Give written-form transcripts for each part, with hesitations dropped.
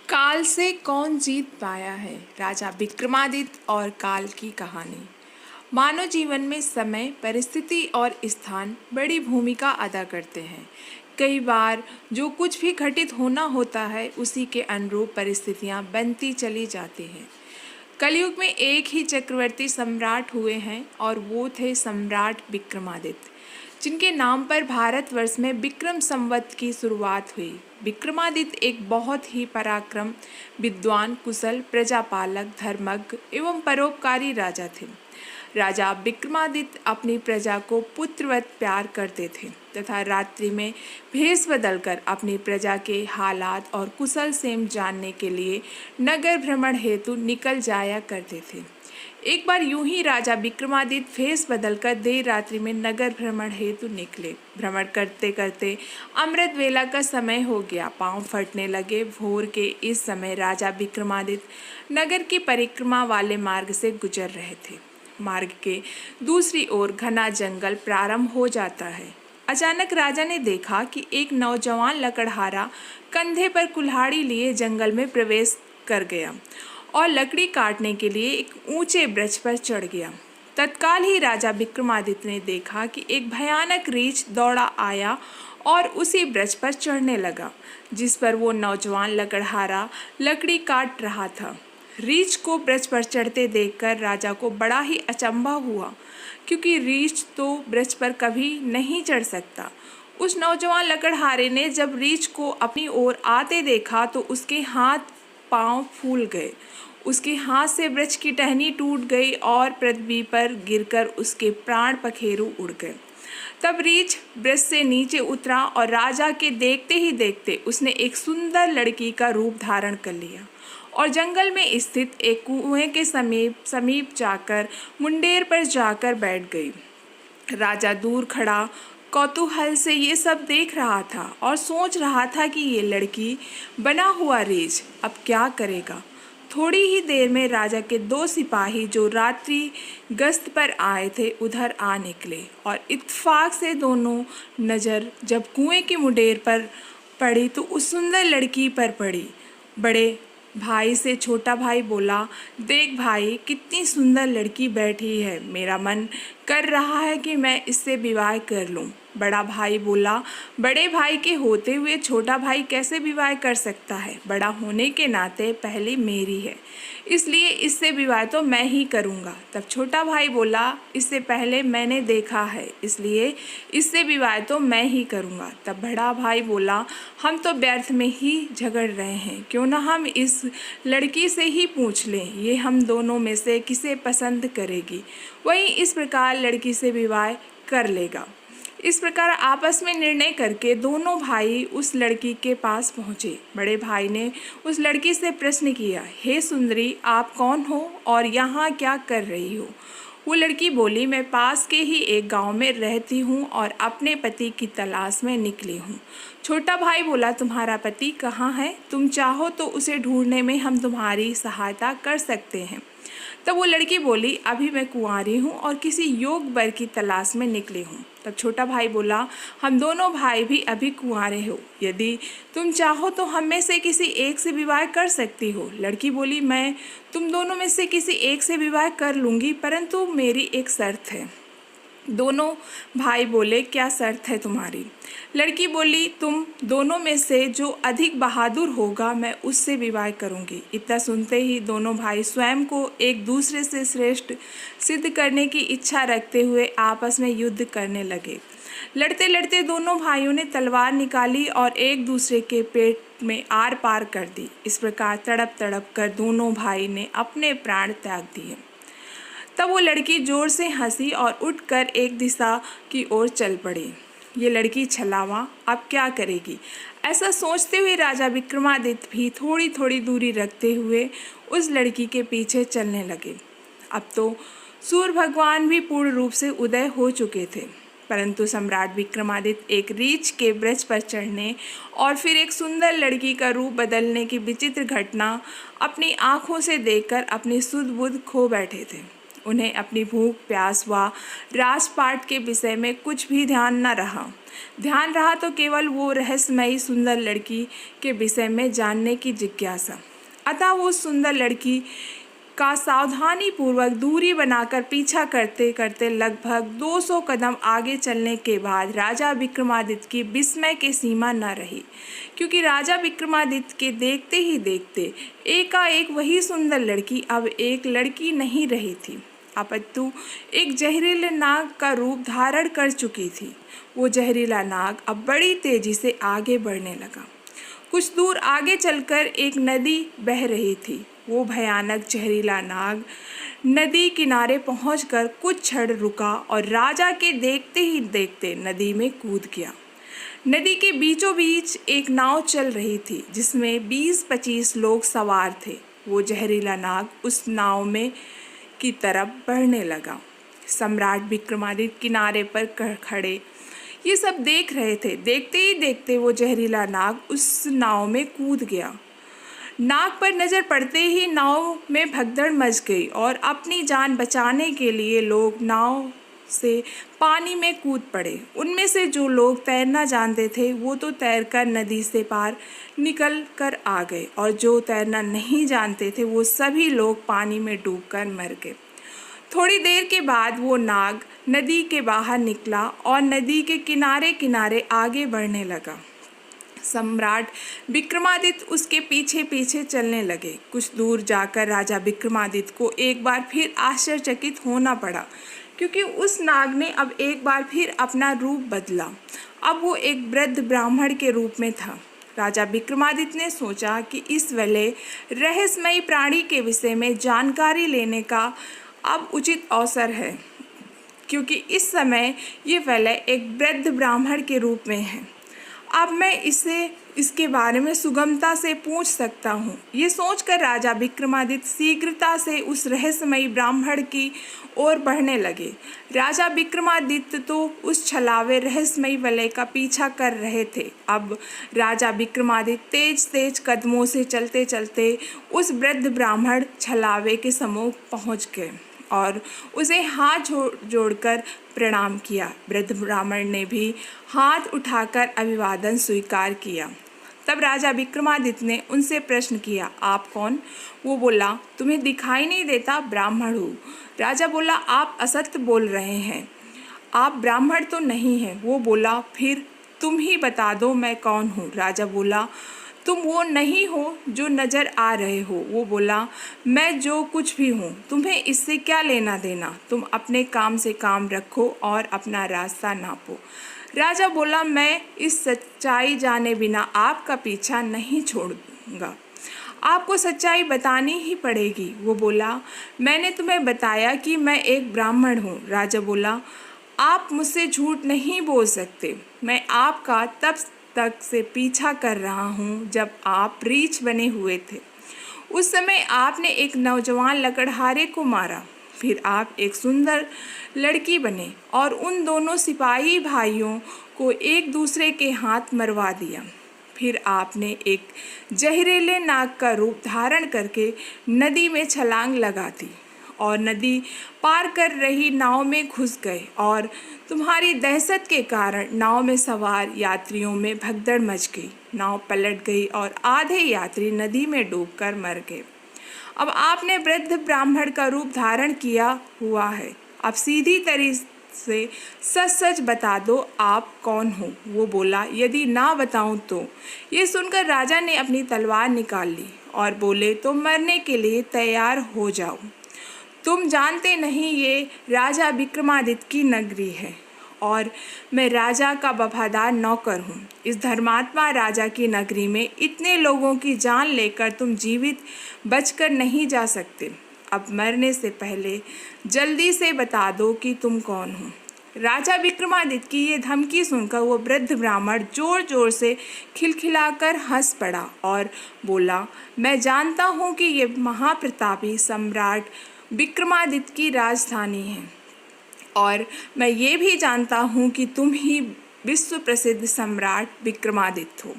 काल से कौन जीत पाया है। राजा विक्रमादित्य और काल की कहानी। मानव जीवन में समय, परिस्थिति और स्थान बड़ी भूमिका अदा करते हैं। कई बार जो कुछ भी घटित होना होता है उसी के अनुरूप परिस्थितियां बनती चली जाती हैं। कलयुग में एक ही चक्रवर्ती सम्राट हुए हैं और वो थे सम्राट विक्रमादित्य, जिनके नाम पर भारतवर्ष में विक्रम संवत की शुरुआत हुई। विक्रमादित्य एक बहुत ही पराक्रम, विद्वान, कुशल, प्रजापालक, धर्मज्ञ एवं परोपकारी राजा थे। राजा विक्रमादित्य अपनी प्रजा को पुत्रवत प्यार करते थे तथा रात्रि में भेष बदलकर अपनी प्रजा के हालात और कुशल क्षेम जानने के लिए नगर भ्रमण हेतु निकल जाया करते थे। एक बार यूं ही राजा विक्रमादित्य भेष बदलकर देर रात्रि में नगर भ्रमण हेतु निकले। भ्रमण करते करते अमृत वेला का समय हो गया, पांव फटने लगे। भोर के इस समय राजा विक्रमादित्य नगर की परिक्रमा वाले मार्ग से गुजर रहे थे। मार्ग के दूसरी ओर घना जंगल प्रारंभ हो जाता है। अचानक राजा ने देखा कि एक नौजवान लकड़हारा कंधे पर कुल्हाड़ी लिए जंगल में प्रवेश कर गया और लकड़ी काटने के लिए एक ऊंचे वृक्ष पर चढ़ गया। तत्काल ही राजा विक्रमादित्य ने देखा कि एक भयानक रीछ दौड़ा आया और उसी वृक्ष पर चढ़ने लगा जिस पर वो नौजवान लकड़हारा लकड़ी काट रहा था। रीछ को वृक्ष पर चढ़ते देखकर राजा को बड़ा ही अचंभा हुआ, क्योंकि रीछ तो वृक्ष पर कभी नहीं चढ़ सकता। उस नौजवान लकड़हारे ने जब रीछ को अपनी ओर आते देखा तो उसके हाथ पांव फूल गए। उसके हाथ से वृक्ष की टहनी टूट गई और पृथ्वी पर गिरकर उसके प्राण पखेरु उड़ गए। तब रीछ वृक्ष से नीचे उतरा और राजा के देखते ही देखते उसने एक सुंदर लड़की का रूप धारण कर लिया और जंगल में स्थित एक कुएं के समीप जाकर मुंडेर पर जाकर बैठ गई। राजा दूर खड़ा कौतूहल से ये सब देख रहा था और सोच रहा था कि ये लड़की बना हुआ रीछ अब क्या करेगा। थोड़ी ही देर में राजा के दो सिपाही जो रात्रि गश्त पर आए थे उधर आ निकले और इत्तेफाक से दोनों नज़र जब कुएं की मुंडेर पर पड़ी तो उस सुंदर लड़की पर पड़ी। बड़े भाई से छोटा भाई बोला, देख भाई, कितनी सुंदर लड़की बैठी है, मेरा मन कर रहा है कि मैं इससे विवाह कर लूं। बड़ा भाई बोला, बड़े भाई के होते हुए छोटा भाई कैसे विवाह कर सकता है, बड़ा होने के नाते पहले मेरी है, इसलिए इससे विवाह तो मैं ही करूँगा। तब छोटा भाई बोला, इससे पहले मैंने देखा है, इसलिए इससे विवाह तो मैं ही करूँगा। तब बड़ा भाई बोला, हम तो व्यर्थ में ही झगड़ रहे हैं, क्यों ना हम इस लड़की से ही पूछ लें, ये हम दोनों में से किसे पसंद करेगी, वही इस प्रकार लड़की से विवाह कर लेगा। इस प्रकार आपस में निर्णय करके दोनों भाई उस लड़की के पास पहुँचे। बड़े भाई ने उस लड़की से प्रश्न किया, हे सुंदरी, आप कौन हो और यहाँ क्या कर रही हो। वो लड़की बोली, मैं पास के ही एक गांव में रहती हूँ और अपने पति की तलाश में निकली हूँ। छोटा भाई बोला, तुम्हारा पति कहाँ है, तुम चाहो तो उसे ढूंढने में हम तुम्हारी सहायता कर सकते हैं। तब वो लड़की बोली, अभी मैं कुंवारी हूँ और किसी योग्य वर की तलाश में निकली हूँ। तब छोटा भाई बोला, हम दोनों भाई भी अभी कुंवारे हो, यदि तुम चाहो तो हम में से किसी एक से विवाह कर सकती हो। लड़की बोली, मैं तुम दोनों में से किसी एक से विवाह कर लूँगी, परंतु मेरी एक शर्त है। दोनों भाई बोले, क्या शर्त है तुम्हारी। लड़की बोली, तुम दोनों में से जो अधिक बहादुर होगा मैं उससे विवाह करूंगी। इतना सुनते ही दोनों भाई स्वयं को एक दूसरे से श्रेष्ठ सिद्ध करने की इच्छा रखते हुए आपस में युद्ध करने लगे। लड़ते लड़ते दोनों भाइयों ने तलवार निकाली और एक दूसरे के पेट में आर पार कर दी। इस प्रकार तड़प तड़प कर दोनों भाई ने अपने प्राण त्याग दिए। तब वो लड़की जोर से हंसी और उठकर एक दिशा की ओर चल पड़ी। ये लड़की छलावा, अब क्या करेगी, ऐसा सोचते हुए राजा विक्रमादित्य भी थोड़ी थोड़ी दूरी रखते हुए उस लड़की के पीछे चलने लगे। अब तो सूर्य भगवान भी पूर्ण रूप से उदय हो चुके थे, परंतु सम्राट विक्रमादित्य एक रीछ के वृक्ष पर चढ़ने और फिर एक सुंदर लड़की का रूप बदलने की विचित्र घटना अपनी आँखों से देखकर अपनी सुध बुध खो बैठे थे। उन्हें अपनी भूख प्यास व राजपाट के विषय में कुछ भी ध्यान न रहा। ध्यान रहा तो केवल वो रहस्यमयी सुंदर लड़की के विषय में जानने की जिज्ञासा। अतः वो सुंदर लड़की का सावधानी पूर्वक दूरी बनाकर पीछा करते करते लगभग 200 कदम आगे चलने के बाद राजा विक्रमादित्य की विस्मय की सीमा न रही, क्योंकि राजा विक्रमादित्य के देखते ही देखते एकाएक वही सुंदर लड़की अब एक लड़की नहीं रही थी, अपितु एक जहरीले नाग का रूप धारण कर चुकी थी। वो जहरीला नाग अब बड़ी तेजी से आगे बढ़ने लगा। कुछ दूर आगे चलकर एक नदी बह रही थी। वो भयानक जहरीला नाग नदी किनारे पहुंचकर कुछ क्षण रुका और राजा के देखते ही देखते नदी में कूद गया। नदी के बीचों बीच एक नाव चल रही थी जिसमें 20-25 लोग सवार थे। वो जहरीला नाग उस नाव में की तरफ बढ़ने लगा। सम्राट विक्रमादित्य किनारे पर खड़े ये सब देख रहे थे। देखते ही देखते वो जहरीला नाग उस नाव में कूद गया। नाग पर नज़र पड़ते ही नाव में भगदड़ मच गई और अपनी जान बचाने के लिए लोग नाव से पानी में कूद पड़े। उनमें से जो लोग तैरना जानते थे वो तो तैरकर नदी से पार निकल कर आ गए और जो तैरना नहीं जानते थे वो सभी लोग पानी में डूबकर मर गए। थोड़ी देर के बाद वो नाग नदी के बाहर निकला और नदी के किनारे किनारे आगे बढ़ने लगा। सम्राट विक्रमादित्य उसके पीछे पीछे चलने लगे। कुछ दूर जाकर राजा विक्रमादित्य को एक बार फिर आश्चर्यचकित होना पड़ा, क्योंकि उस नाग ने अब एक बार फिर अपना रूप बदला। अब वो एक वृद्ध ब्राह्मण के रूप में था। राजा विक्रमादित्य ने सोचा कि इस वेले रहस्यमयी प्राणी के विषय में जानकारी लेने का अब उचित अवसर है, क्योंकि इस समय ये वेले एक वृद्ध ब्राह्मण के रूप में है। अब मैं इसके बारे में सुगमता से पूछ सकता हूँ। ये सोचकर राजा विक्रमादित्य शीघ्रता से उस रहस्यमयी ब्राह्मण की ओर बढ़ने लगे। राजा विक्रमादित्य तो उस छलावे रहस्यमयी वलय का पीछा कर रहे थे। अब राजा विक्रमादित्य तेज तेज कदमों से चलते चलते उस वृद्ध ब्राह्मण छलावे के सम्मुख पहुँच गए और उसे हाथ जोड़कर प्रणाम किया। वृद्ध ब्राह्मण ने भी हाथ उठाकर अभिवादन स्वीकार किया। तब राजा विक्रमादित्य ने उनसे प्रश्न किया, आप कौन? वो बोला, तुम्हें दिखाई नहीं देता? ब्राह्मण हूँ। राजा बोला, आप असत्य बोल रहे हैं, आप ब्राह्मण तो नहीं हैं। वो बोला, फिर तुम ही बता दो मैं कौन हूँ। राजा बोला, तुम वो नहीं हो जो नज़र आ रहे हो। वो बोला, मैं जो कुछ भी हूँ, तुम्हें इससे क्या लेना देना? तुम अपने काम से काम रखो और अपना रास्ता नापो। राजा बोला, मैं इस सच्चाई जाने बिना आपका पीछा नहीं छोड़ूंगा, आपको सच्चाई बतानी ही पड़ेगी। वो बोला, मैंने तुम्हें बताया कि मैं एक ब्राह्मण हूँ। राजा बोला, आप मुझसे झूठ नहीं बोल सकते। मैं आपका तब तक से पीछा कर रहा हूँ जब आप रीछ बने हुए थे। उस समय आपने एक नौजवान लकड़हारे को मारा, फिर आप एक सुंदर लड़की बने और उन दोनों सिपाही भाइयों को एक दूसरे के हाथ मरवा दिया। फिर आपने एक जहरीले नाग का रूप धारण करके नदी में छलांग लगा दी और नदी पार कर रही नाव में घुस गए और तुम्हारी दहशत के कारण नाव में सवार यात्रियों में भगदड़ मच गई। नाव पलट गई और आधे यात्री नदी में डूबकर मर गए। अब आपने वृद्ध ब्राह्मण का रूप धारण किया हुआ है। अब सीधी तरीके से सच सच बता दो, आप कौन हो? वो बोला, यदि ना बताऊं तो? ये सुनकर राजा ने अपनी तलवार निकाल ली और बोले, तो मरने के लिए तैयार हो जाओ। तुम जानते नहीं ये राजा विक्रमादित्य की नगरी है और मैं राजा का वफादार नौकर हूँ। इस धर्मात्मा राजा की नगरी में इतने लोगों की जान लेकर तुम जीवित बचकर नहीं जा सकते। अब मरने से पहले जल्दी से बता दो कि तुम कौन हो। राजा विक्रमादित्य की ये धमकी सुनकर वो वृद्ध ब्राह्मण जोर जोर से खिलखिलाकर हंस पड़ा और बोला, मैं जानता हूँ कि ये महाप्रतापी सम्राट विक्रमादित्य की राजधानी है और मैं ये भी जानता हूँ कि तुम ही विश्व प्रसिद्ध सम्राट विक्रमादित्य हो।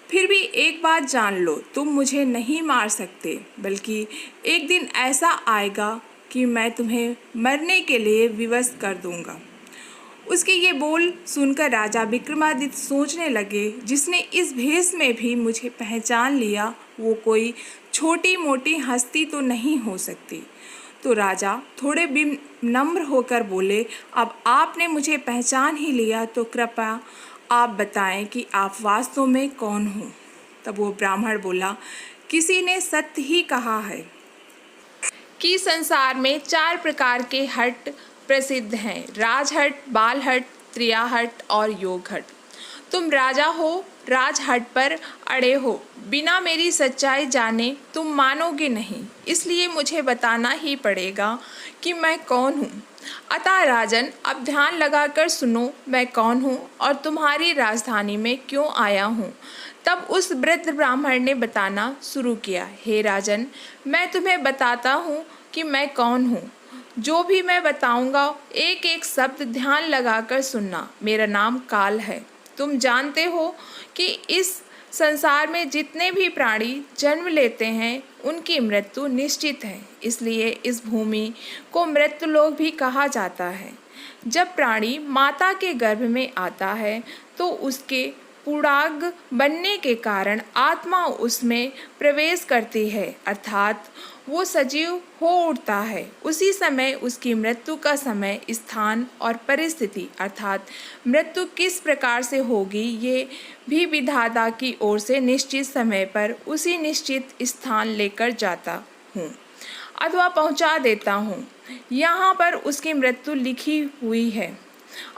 फिर भी एक बात जान लो, तुम मुझे नहीं मार सकते, बल्कि एक दिन ऐसा आएगा कि मैं तुम्हें मरने के लिए विवश कर दूंगा। उसके ये बोल सुनकर राजा विक्रमादित्य सोचने लगे, जिसने इस भेष में भी मुझे पहचान लिया वो कोई छोटी मोटी हस्ती तो नहीं हो सकती। तो राजा थोड़े विनम्र होकर बोले, अब आपने मुझे पहचान ही लिया तो कृपया आप बताएं कि आप वास्तव में कौन हो। तब वो ब्राह्मण बोला, किसी ने सत्य ही कहा है कि संसार में 4 प्रकार के हट प्रसिद्ध हैं, राजहट, बालहट, त्रियाहट और योगहट। तुम राजा हो, राजहट पर अड़े हो, बिना मेरी सच्चाई जाने तुम मानोगे नहीं, इसलिए मुझे बताना ही पड़ेगा कि मैं कौन हूँ। अतः राजन, अब ध्यान लगाकर सुनो मैं कौन हूँ और तुम्हारी राजधानी में क्यों आया हूँ। तब उस वृद्ध ब्राह्मण ने बताना शुरू किया, हे राजन, मैं तुम्हें बताता हूँ कि मैं कौन हूँ। जो भी मैं बताऊँगा एक एक शब्द ध्यान लगाकर सुनना। मेरा नाम काल है। तुम जानते हो कि इस संसार में जितने भी प्राणी जन्म लेते हैं उनकी मृत्यु निश्चित है, इसलिए इस भूमि को मृत्युलोक भी कहा जाता है। जब प्राणी माता के गर्भ में आता है तो उसके पूर्णांग बनने के कारण आत्मा उसमें प्रवेश करती है, अर्थात वो सजीव हो उठता है। उसी समय उसकी मृत्यु का समय, स्थान और परिस्थिति अर्थात मृत्यु किस प्रकार से होगी ये भी विधाता की ओर से निश्चित समय पर उसी निश्चित स्थान लेकर जाता हूँ अथवा पहुँचा देता हूँ। यहाँ पर उसकी मृत्यु लिखी हुई है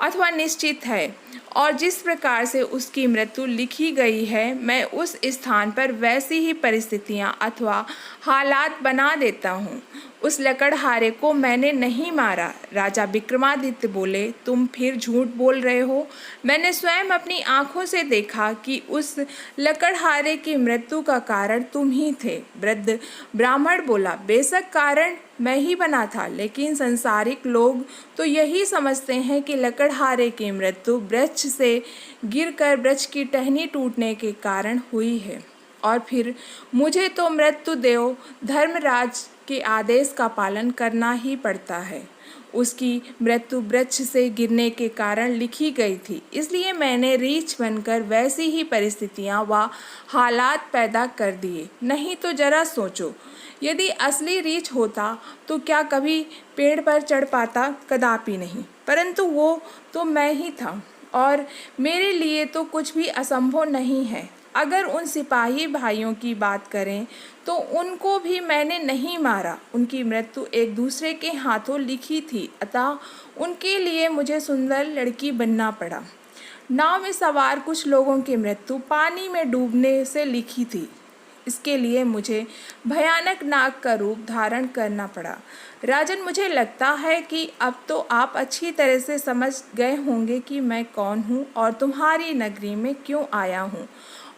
अथवा निश्चित है, और जिस प्रकार से उसकी मृत्यु लिखी गई है मैं उस स्थान पर वैसी ही परिस्थितियाँ अथवा हालात बना देता हूँ। उस लकड़हारे को मैंने नहीं मारा। राजा विक्रमादित्य बोले, तुम फिर झूठ बोल रहे हो। मैंने स्वयं अपनी आंखों से देखा कि उस लकड़हारे की मृत्यु का कारण तुम ही थे। वृद्ध ब्राह्मण बोला, बेशक कारण मैं ही बना था, लेकिन संसारिक लोग तो यही समझते हैं कि लकड़हारे की मृत्यु वृक्ष से गिरकर वृक्ष की टहनी टूटने के कारण हुई है, और फिर मुझे तो मृत्युदेव धर्मराज के आदेश का पालन करना ही पड़ता है। उसकी मृत्यु वृक्ष से गिरने के कारण लिखी गई थी, इसलिए मैंने रीछ बनकर वैसी ही परिस्थितियाँ व हालात पैदा कर दिए। नहीं तो जरा सोचो, यदि असली रीछ होता तो क्या कभी पेड़ पर चढ़ पाता? कदापि नहीं, परंतु वो तो मैं ही था, और मेरे लिए तो कुछ भी असंभव नहीं है। अगर उन सिपाही भाइयों की बात करें तो उनको भी मैंने नहीं मारा। उनकी मृत्यु एक दूसरे के हाथों लिखी थी, अतः उनके लिए मुझे सुंदर लड़की बनना पड़ा। नाव में सवार कुछ लोगों की मृत्यु पानी में डूबने से लिखी थी, इसके लिए मुझे भयानक नाग का रूप धारण करना पड़ा। राजन, मुझे लगता है कि अब तो आप अच्छी तरह से समझ गए होंगे कि मैं कौन हूँ और तुम्हारी नगरी में क्यों आया हूँ,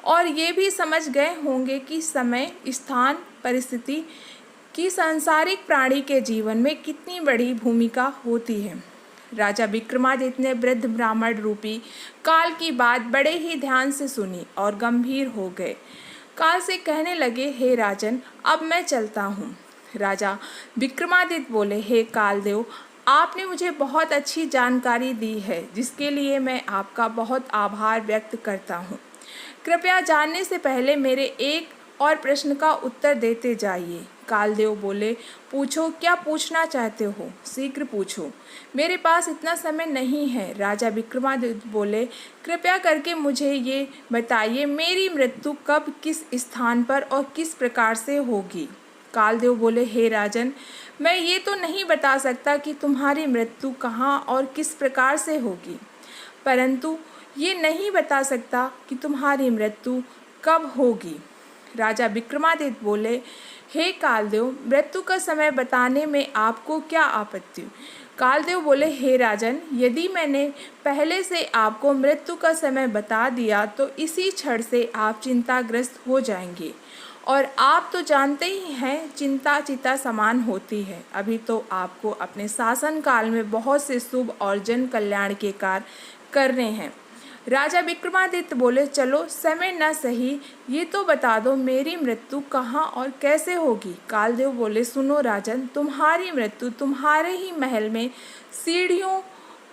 और ये भी समझ गए होंगे कि समय, स्थान, परिस्थिति की सांसारिक प्राणी के जीवन में कितनी बड़ी भूमिका होती है। राजा विक्रमादित्य ने वृद्ध ब्राह्मण रूपी काल की बात बड़े ही ध्यान से सुनी और गंभीर हो गए। काल से कहने लगे, हे राजन, अब मैं चलता हूँ। राजा विक्रमादित्य बोले, हे कालदेव, आपने मुझे बहुत अच्छी जानकारी दी है, जिसके लिए मैं आपका बहुत आभार व्यक्त करता हूँ। कृपया जानने से पहले मेरे एक और प्रश्न का उत्तर देते जाइए। कालदेव बोले, पूछो, क्या पूछना चाहते हो? शीघ्र पूछो, मेरे पास इतना समय नहीं है। राजा विक्रमादित्य बोले, कृपया करके मुझे ये बताइए, मेरी मृत्यु कब, किस स्थान पर और किस प्रकार से होगी? कालदेव बोले, हे राजन, मैं ये तो नहीं बता सकता कि तुम्हारी मृत्यु कहाँ और किस प्रकार से होगी, परंतु ये नहीं बता सकता कि तुम्हारी मृत्यु कब होगी। राजा विक्रमादित्य बोले, हे कालदेव, मृत्यु का समय बताने में आपको क्या आपत्ति? कालदेव बोले, हे राजन, यदि मैंने पहले से आपको मृत्यु का समय बता दिया तो इसी क्षण से आप चिंताग्रस्त हो जाएंगे, और आप तो जानते ही हैं चिंता चिता समान होती है। अभी तो आपको अपने शासन काल में बहुत से शुभ और जन कल्याण के कार्य करने हैं। राजा विक्रमादित्य बोले, चलो समय न सही, ये तो बता दो मेरी मृत्यु कहाँ और कैसे होगी। कालदेव बोले, सुनो राजन, तुम्हारी मृत्यु तुम्हारे ही महल में सीढ़ियों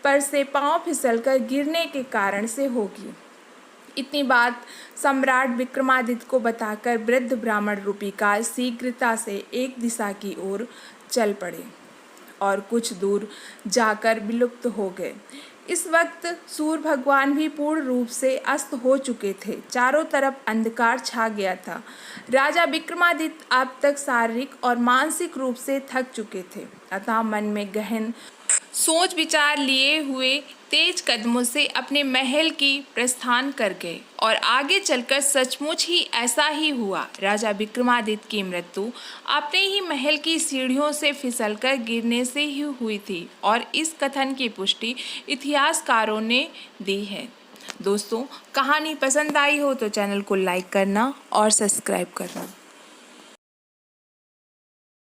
पर से पांव फिसलकर गिरने के कारण से होगी। इतनी बात सम्राट विक्रमादित्य को बताकर वृद्ध ब्राह्मण रूपी काल शीघ्रता से एक दिशा की ओर चल पड़े और कुछ दूर जाकर विलुप्त हो गए। इस वक्त सूर्य भगवान भी पूर्ण रूप से अस्त हो चुके थे। चारों तरफ अंधकार छा गया था। राजा विक्रमादित्य अब तक शारीरिक और मानसिक रूप से थक चुके थे, अतः मन में गहन सोच विचार लिए हुए तेज कदमों से अपने महल की प्रस्थान कर गए और आगे चलकर सचमुच ही ऐसा ही हुआ। राजा विक्रमादित्य की मृत्यु अपने ही महल की सीढ़ियों से फिसलकर गिरने से ही हुई थी और इस कथन की पुष्टि इतिहासकारों ने दी है। दोस्तों, कहानी पसंद आई हो तो चैनल को लाइक करना और सब्सक्राइब करना।